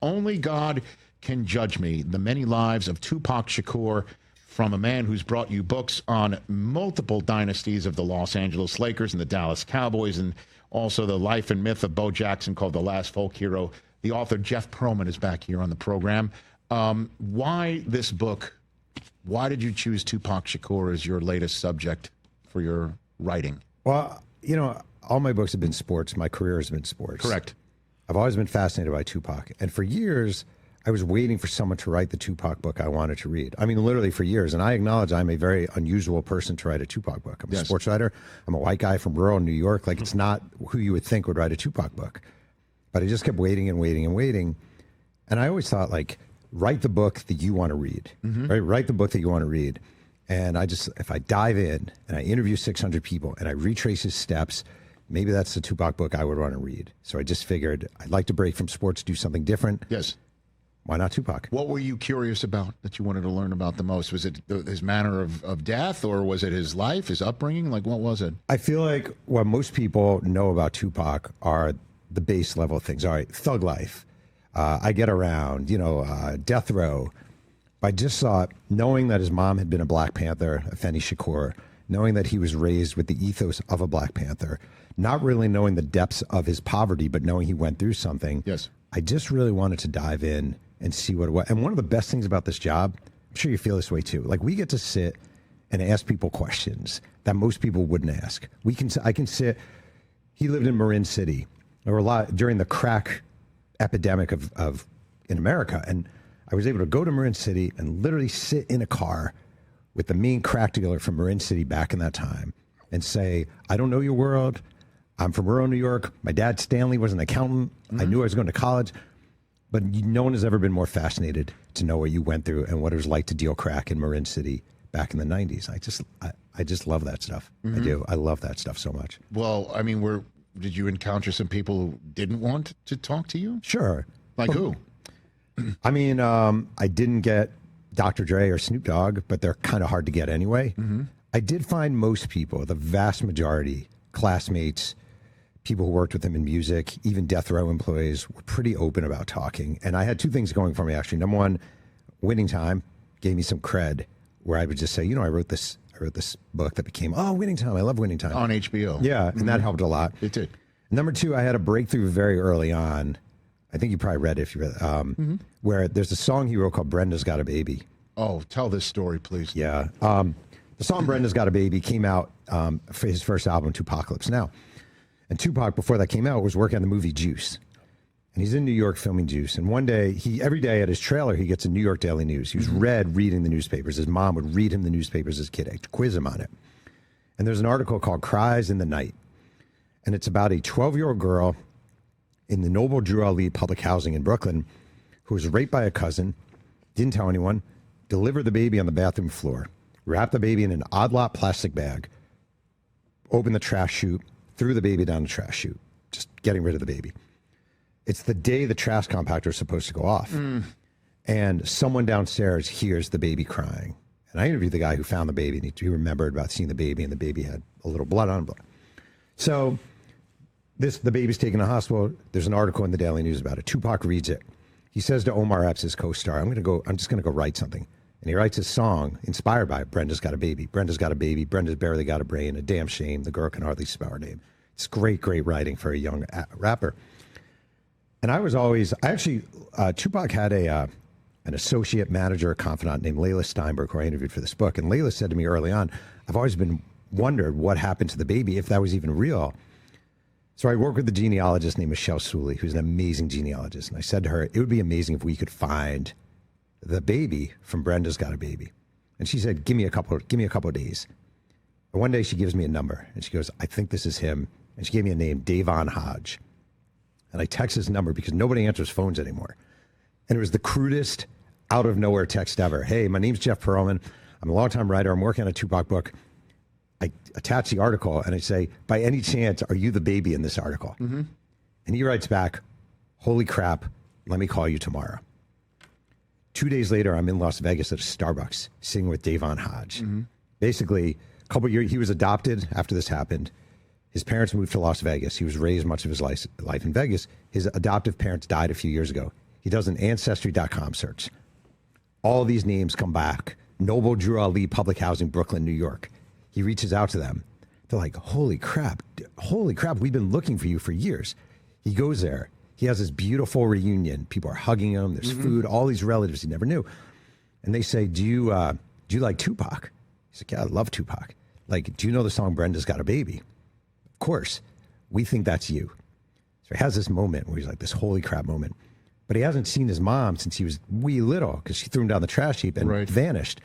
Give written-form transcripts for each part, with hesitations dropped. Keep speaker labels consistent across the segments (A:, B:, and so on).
A: Only God Can Judge Me, The Many Lives of Tupac Shakur, from a man who's brought you books on multiple dynasties of the Los Angeles Lakers and the Dallas Cowboys, and also the life and myth of Bo Jackson called The Last Folk Hero. The author, Jeff Pearlman, is back here on the program. Why this book? Why did you choose Tupac Shakur as your latest subject for your writing?
B: Well, you know, all my books have been sports. My career has been sports.
A: Correct.
B: I've always been fascinated by Tupac. And for years, I was waiting for someone to write the Tupac book I wanted to read. I mean, literally for years. And I acknowledge I'm a very unusual person to write a Tupac book. I'm a sports writer. I'm a white guy from rural New York. Like, it's not who you would think would write a Tupac book. But I just kept waiting and waiting and waiting. And I always thought, like, write the book that you want to read. Right? Write the book that you want to read. And if I dive in and I interview 600 people and I retrace his steps, maybe that's the Tupac book I would want to read. So I just figured I'd like to break from sports, do something different.
A: Yes.
B: Why not Tupac?
A: What were you curious about that you wanted to learn about the most? Was it his manner of death, or was it his life, his upbringing? Like, what was it?
B: I feel like what most people know about Tupac are the base level things. All right, thug life. I Get Around, Death Row. I just saw, knowing that his mom had been a Black Panther, Afeni Shakur, knowing that he was raised with the ethos of a Black Panther, not really knowing the depths of his poverty, but knowing he went through something.
A: Yes.
B: I just really wanted to dive in and see what it was. And one of the best things about this job, I'm sure you feel this way too, like we get to sit and ask people questions that most people wouldn't ask. I can sit, he lived in Marin City. There were a lot during the crack epidemic of in America, and I was able to go to Marin City and literally sit in a car with the main crack dealer from Marin City back in that time and say, I don't know your world. I'm from rural New York. My dad, Stanley, was an accountant. I knew I was going to college. But no one has ever been more fascinated to know what you went through and what it was like to deal crack in Marin City back in the 90s. I just love that stuff. I do. I love that stuff so much.
A: Well, I mean, did you encounter some people who didn't want to talk to you?
B: Sure.
A: Like who?
B: I mean, I didn't get Dr. Dre or Snoop Dogg, but they're kind of hard to get anyway. I did find most people, the vast majority, classmates, people who worked with him in music, even Death Row employees, were pretty open about talking. And I had two things going for me, actually. Number one, Winning Time gave me some cred, where I would just say, I wrote this book that became, Winning Time. I love Winning Time.
A: On HBO.
B: Yeah, and that helped a lot.
A: It did.
B: Number two, I had a breakthrough very early on. I think you probably read it if you read it, where there's a song he wrote called Brenda's Got a Baby.
A: Oh, tell this story, please.
B: Yeah. The song Brenda's Got a Baby came out for his first album, Tupacalypse Now. And Tupac, before that came out, was working on the movie Juice. And he's in New York filming Juice. And one day, every day at his trailer, he gets a New York Daily News. He was reading the newspapers. His mom would read him the newspapers as a kid, I'd quiz him on it. And there's an article called Cries in the Night. And it's about a 12-year-old girl in the Noble Drew Ali public housing in Brooklyn who was raped by a cousin, didn't tell anyone, delivered the baby on the bathroom floor, wrapped the baby in an odd lot plastic bag, opened the trash chute, threw the baby down the trash chute, just getting rid of the baby. It's the day the trash compactor is supposed to go off. And someone downstairs hears the baby crying. And I interviewed the guy who found the baby, and he remembered about seeing the baby, and the baby had a little blood on it. So the baby's taken to the hospital. There's an article in the Daily News about it. Tupac reads it. He says to Omar Epps, his co-star, I'm just going to go write something. And he writes a song inspired by it. Brenda's Got a Baby. Brenda's got a baby. Brenda's barely got a brain. A damn shame. The girl can hardly spell her name. It's great, great writing for a young rapper. And Tupac had an associate manager, a confidant named Layla Steinberg, who I interviewed for this book. And Layla said to me early on, I've always wondered what happened to the baby, if that was even real. So I worked with a genealogist named Michelle Sully, who's an amazing genealogist. And I said to her, it would be amazing if we could find the baby from Brenda's Got a Baby. And she said, give me a couple of days. And one day she gives me a number and she goes, I think this is him. And she gave me a name, Davon Hodge. And I text his number because nobody answers phones anymore. And it was the crudest out of nowhere text ever. Hey, my name's Jeff Pearlman. I'm a longtime writer. I'm working on a Tupac book. I attach the article and I say, by any chance, are you the baby in this article? And he writes back, holy crap, let me call you tomorrow. 2 days later, I'm in Las Vegas at a Starbucks singing with Davon Hodge. Basically, a couple of years, he was adopted after this happened. His parents moved to Las Vegas. He was raised much of his life in Vegas. His adoptive parents died a few years ago. He does an Ancestry.com search. All these names come back. Noble Drew Ali Public Housing, Brooklyn, New York. He reaches out to them. They're like, holy crap, we've been looking for you for years. He goes there. He has this beautiful reunion. People are hugging him. There's food, all these relatives he never knew. And they say, do you like Tupac? He's like, yeah, I love Tupac. Like, do you know the song Brenda's Got a Baby? Of course. We think that's you. So he has this moment where he's like, this holy crap moment. But he hasn't seen his mom since he was wee little because she threw him down the trash heap and vanished.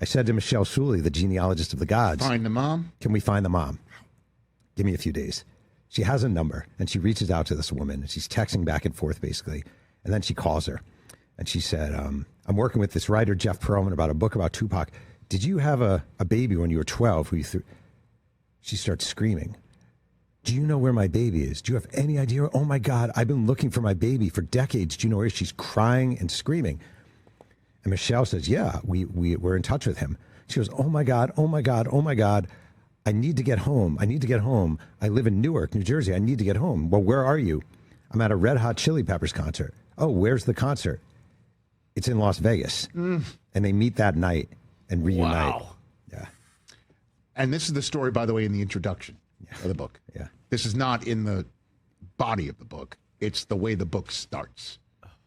B: I said to Michelle Sully, the genealogist of the gods,
A: find the mom?
B: Can we find the mom? Give me a few days. She has a number, and she reaches out to this woman, and she's texting back and forth, basically. And then she calls her, and she said, I'm working with this writer, Jeff Pearlman, about a book about Tupac. Did you have a baby when you were 12 who you threw? She starts screaming. Do you know where my baby is? Do you have any idea? Oh, my God, I've been looking for my baby for decades. Do you know where she's crying and screaming? And Michelle says, yeah, we're in touch with him. She goes, oh, my God, oh, my God, oh, my God. I need to get home. I need to get home. I live in Newark, New Jersey. I need to get home. Well, where are you? I'm at a Red Hot Chili Peppers concert. Oh, where's the concert? It's in Las Vegas. And they meet that night and reunite.
A: Wow.
B: Yeah.
A: And this is the story, by the way, in the introduction of the book.
B: Yeah.
A: This is not in the body of the book. It's the way the book starts.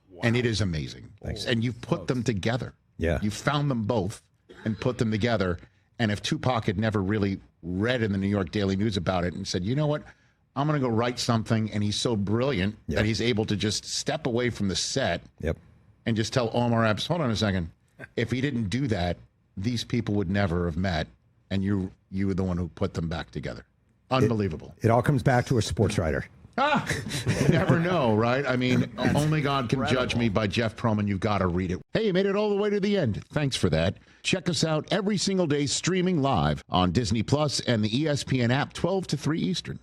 A: Wow. And it is amazing. Thanks. And you've put them together.
B: Yeah.
A: You found them both and put them together. And if Tupac had never really read in the New York Daily News about it and said, you know what, I'm going to go write something, and he's so brilliant that he's able to just step away from the set and just tell Omar Epps, hold on a second. If he didn't do that, these people would never have met, and you were the one who put them back together. Unbelievable.
B: It all comes back to a sports writer.
A: You never know, right? I mean, Only God Can Judge Me by Jeff Pearlman. You've got to read it. Hey, you made it all the way to the end. Thanks for that. Check us out every single day streaming live on Disney Plus and the ESPN app 12 to 3 Eastern.